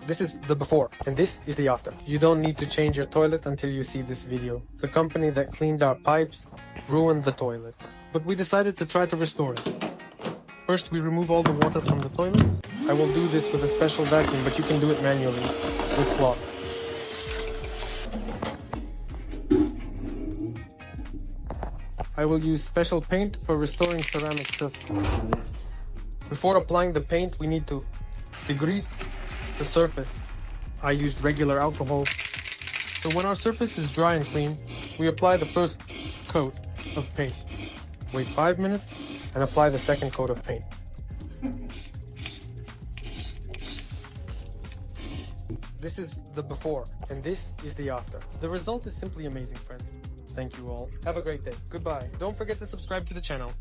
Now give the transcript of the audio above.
This is the before, and this is the after. You don't need to change your toilet until you see this video. The company that cleaned our pipes ruined the toilet, but we decided to try to restore it. First, we remove all the water from the toilet. I will do this with a special vacuum, but you can do it manually with cloths. I will use special paint for restoring ceramic surfaces. Before applying the paint, we need to degrease the surface. I used regular alcohol. So when our surface is dry and clean, we apply the first coat of paint. Wait 5 minutes and apply the second coat of paint. This is the before, and this is the after. The result is simply amazing, friends. Thank you all. Have a great day. Goodbye. Don't forget to subscribe to the channel.